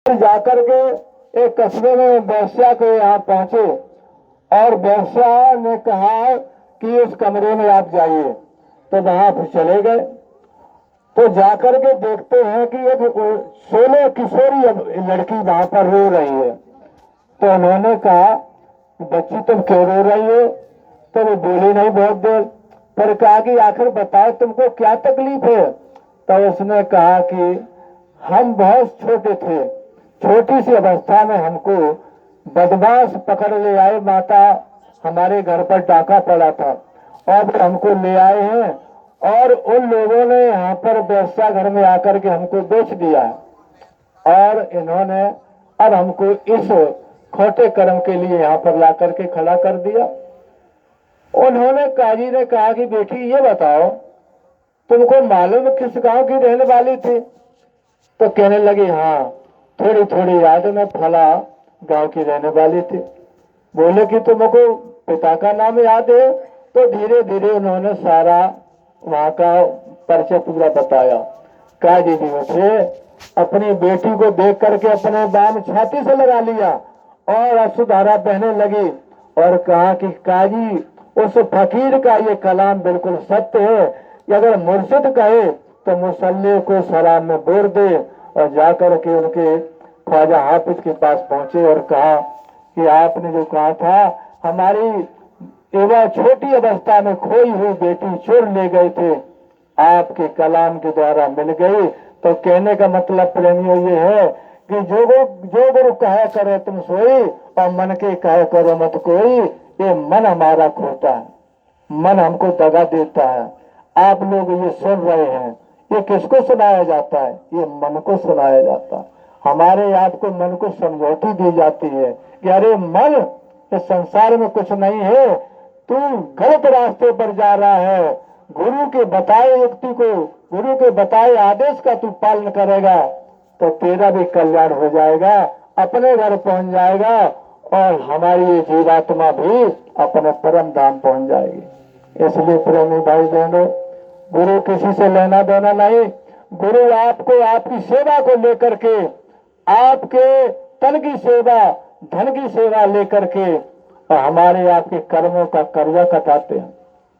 फिर जाकर के एक कस्बे में वेश्या के यहाँ पहुंचे और वेश्या ने कहा कि उस कमरे में आप जाइए, तो वहां फिर चले गए। तो जाकर के देखते हैं कि एक 16 किशोरी लड़की वहां पर रो रही है। तो उन्होंने कहा, बच्ची तुम क्यों रो रही हो? तो वो बोली नहीं बहुत देर, पर कहा कि आखिर बताओ तुमको क्या तकलीफ है? तो उसने कहा कि हम बहुत छोटे थे, छोटी सी अवस्था में हमको बदमाश पकड़ ले आए, माता हमारे घर पर डाका पड़ा था और हमको ले आए हैं और उन लोगों ने यहाँ पर वेश्या घर में आकर के हमको बेच दिया और इन्होंने अब हमको इस खोटे कर्म के लिए यहाँ पर ला करके खड़ा कर दिया। उन्होंने काजी ने कहा कि बेटी ये बताओ तुमको मालूम किस गांव की रहने वाली थी? तो कहने लगी, हाँ थोड़ी थोड़ी याद में फला गांव की रहने वाली थी। बोले कि तुमको पिता का नाम याद है? तो धीरे धीरे उन्होंने सारा वहां का परिचय पूरा बताया। काजी जी उठे, अपनी बेटी को देख करके अपने बाम छाती से लगा लिया और अश्रुधारा बहने लगी और कहा कि काजी उस फकीर का ये कलाम बिल्कुल सत्य है कि अगर मुर्शिद कहे तो मुसल्ले को सलाम में बोल दे। और जाकर के उनके ख्वाजा हाफिज के पास पहुंचे और कहा कि आपने जो कहा था हमारी एवं छोटी अवस्था में खोई हुई बेटी चोर ले गए थे, आपके कलाम के द्वारा मिल गई। तो कहने का मतलब प्रेमियों ये है कि जो गुरु कहा करे तुम सोई और मन के कहे करो मत कोई। ये मन हमारा खोता है, मन हमको दगा देता है। आप लोग ये सुन रहे हैं, ये किसको सुनाया जाता है? ये मन को सुनाया जाता है। हमारे आपको मन को समझौती दी जाती है कि अरे मन, इस संसार में कुछ नहीं है, तू गलत रास्ते पर जा रहा है। गुरु के बताए युक्ति को, गुरु के बताए आदेश का तू पालन करेगा तो तेरा भी कल्याण हो जाएगा, अपने घर पहुंच जाएगा और हमारी ये जीवात्मा भी अपने परम धाम पहुंच जाएगी। इसलिए प्रेमी भाई बहनों, गुरु किसी से लेना देना नहीं। गुरु आपको आपकी सेवा को लेकर के, आपके तन की सेवा, धन की सेवा लेकर के और हमारे आपके कर्मों का कर्जा कटाते हैं।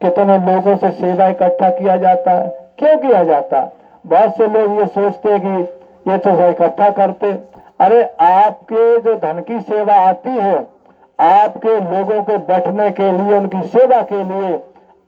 कितने लोगों से सेवा इकट्ठा किया जाता है, क्यों किया जाता? बहुत से लोग ये सोचते हैं कि ये तो इकट्ठा करते। अरे आपके जो धन की सेवा आती है, आपके लोगों के बैठने के लिए, उनकी सेवा के लिए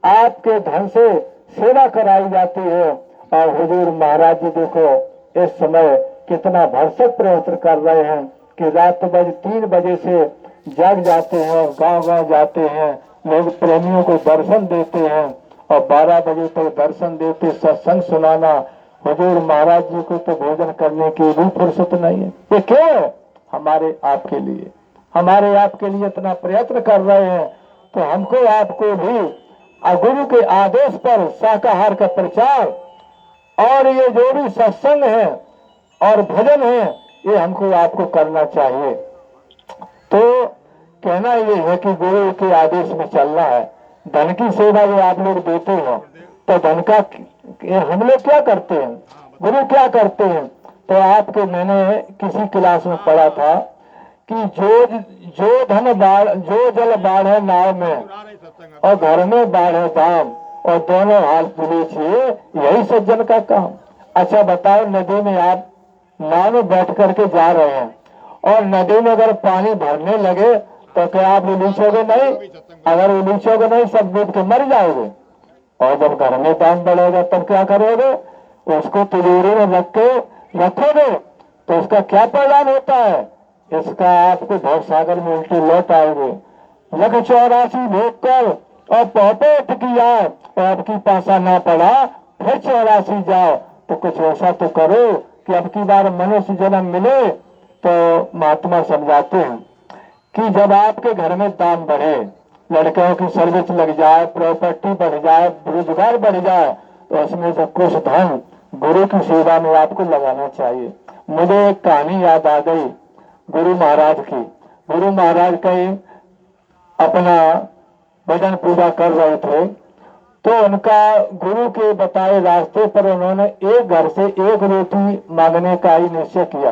आपके धन से सेवा कराई जाती है। और हुजूर महाराज जी देखो इस समय कितना भरसक प्रयत्न कर रहे हैं कि रात 3 बजे से जाग जाते हैं, गांव गांव जाते हैं, लोग प्रेमियों को दर्शन देते हैं और 12 बजे तक दर्शन देते, सत्संग सुनाना। हुजूर महाराज जी को तो भोजन करने की भी फुर्सत नहीं है। ये क्यों है? हमारे आपके लिए, हमारे आपके लिए इतना प्रयत्न कर रहे हैं तो हमको आपको भी गुरु के आदेश पर शाकाहार का प्रचार और ये जो भी सत्संग है और भजन है, ये हमको आपको करना चाहिए। तो कहना ये है कि गुरु के आदेश में चलना है। धन की सेवा जो आप लोग देते हो तो धन का हम लोग क्या करते हैं, गुरु क्या करते हैं? तो आपके मैंने किसी क्लास में पढ़ा था कि जो धन बाढ़, जो जल बाढ़े नाव में और घर में बाढ़े दाम और दोनों हाल पूरे छे, यही सज्जन का काम। अच्छा बताओ, नदी में आप नाव में बैठ करके जा रहे हैं और नदी में अगर पानी भरने लगे तो क्या आप उलीचोगे नहीं? अगर उलीचोगे नहीं सब डूब के मर जाओगे। और जब घर में दाम बढ़ेगा तब क्या करोगे? उसको तिजोरी में रख के रखोगे तो उसका क्या परिणाम होता है? इसका आपको भव सागर में उल्टे लौट आओगे। 184 भोग कर और पौपेट किया और आपकी पासा ना पड़ा, फिर 84 जाओ। तो कुछ ऐसा तो करो कि अब की बार मनुष्य जन्म मिले। तो महात्मा समझाते हैं कि जब आपके घर में दाम बढ़े, लड़कों की सर्विस लग जाए, प्रॉपर्टी बढ़ जाए, रोजगार बढ़ जाए, तो उसमें से कुछ धन गुरु की सेवा में आपको लगाना चाहिए। मुझे एक कहानी याद आ गई गुरु महाराज की। गुरु महाराज कहीं अपना भजन पूजा कर रहे थे तो उनका गुरु के बताए रास्ते पर उन्होंने एक घर से एक रोटी मांगने का ही निश्चय किया।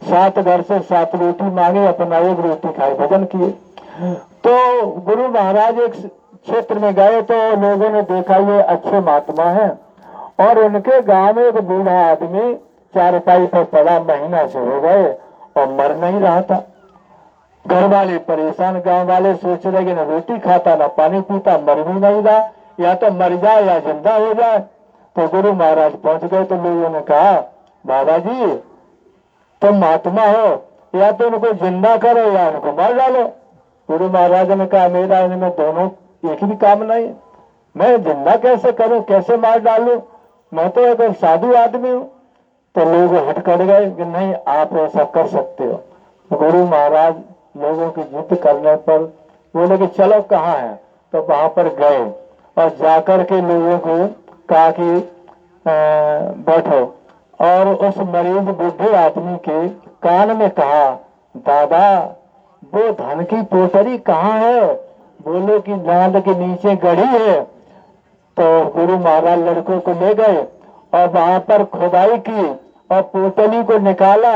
7 घर से 7 रोटी मांगे, अपना 1 रोटी खाए, भजन किए। तो गुरु महाराज एक क्षेत्र में गए तो लोगों ने देखा ये अच्छे महात्मा हैं, और उनके गांव में एक बूढ़ा आदमी चारपाई पर पड़ा, महीना से हो गए और मर नहीं रहा था। घर वाले परेशान, गांव वाले सोच रहे कि ना रोटी खाता ना पानी पीता, मर भी नहीं रहा, या तो मर जाए या जिंदा हो जाए। तो गुरु महाराज पहुंच गए तो लोगों ने कहा, बाबा जी तुम महात्मा हो, या तो उनको जिंदा करो या उनको मार डालो। गुरु महाराज ने कहा, मेरा इनमें दोनों एक भी काम नहीं, मैं जिंदा कैसे करूं, कैसे मार डालूं, मैं तो एक साधु आदमी हूं। तो लोग हट कर गए कि नहीं आप ऐसा कर सकते हो। तो गुरु महाराज लोगों की जिद करने पर बोले कि चलो कहाँ है, तो वहां पर गए और जाकर के लोगों को कहा कि बैठो, और उस मरीज बूढ़े आदमी के कान में कहा, दादा वो धन की पोटरी कहाँ है? बोले कि दांत के नीचे गड़ी है। तो गुरु महाराज लड़कों को ले गए और वहां पर खुदाई की और पोटली को निकाला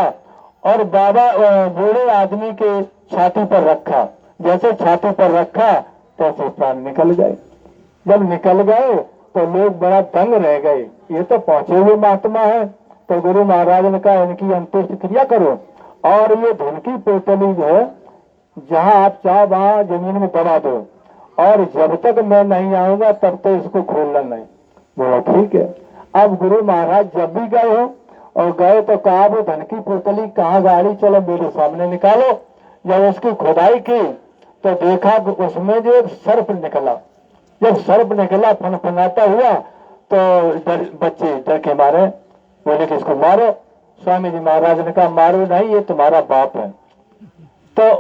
और बाबा बूढ़े आदमी के छाती पर रखा। जैसे छाती पर रखा तैसे प्राण निकल गए। जब निकल गए तो लोग बड़ा दंग रह गए, ये तो पहुंचे हुए महात्मा है। तो गुरु महाराज ने कहा, इनकी अंत्येष्ट क्रिया करो, और ये धन की पोटली जो है जहां आप चाहो वहां जमीन में दबा दो, और जब तक मैं नहीं आऊंगा तब तक इसको खोलना नहीं। बोला ठीक है। अब गुरु महाराज जब भी गए हो और गए तो कहा, वो धन की पोटली कहाँ गाड़ी, चलो मेरे सामने निकालो। जब उसकी खुदाई की तो देखा उसमें जो एक सर्प निकला। जब सर्प निकला फनफनाता हुआ तो बच्चे डर के मारे, बोले कि इसको मारो। स्वामी जी महाराज ने कहा, मारो नहीं, ये तुम्हारा बाप है। तो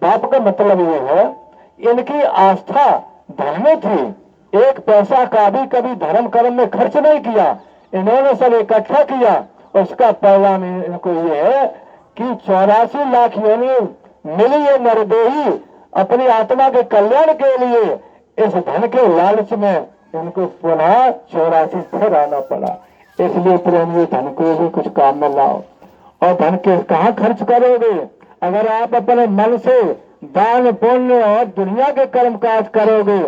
बाप का मतलब ये है, इनकी आस्था धन में थी, 1 पैसा का भी कभी धर्म कर्म में खर्च नहीं किया, इन्होंने सब इकट्ठा किया। उसका परिणाम इनको ये है कि 84 लाख योनि मिली ये नरदेही अपनी आत्मा के कल्याण के लिए, इस धन के लालच में इनको पुनः 84 फिर आना पड़ा। इसलिए प्रेम ये धन को भी कुछ काम में लाओ। और धन के कहाँ खर्च करोगे? अगर आप अपने मन से दान पुण्य और दुनिया के कर्म काज करोगे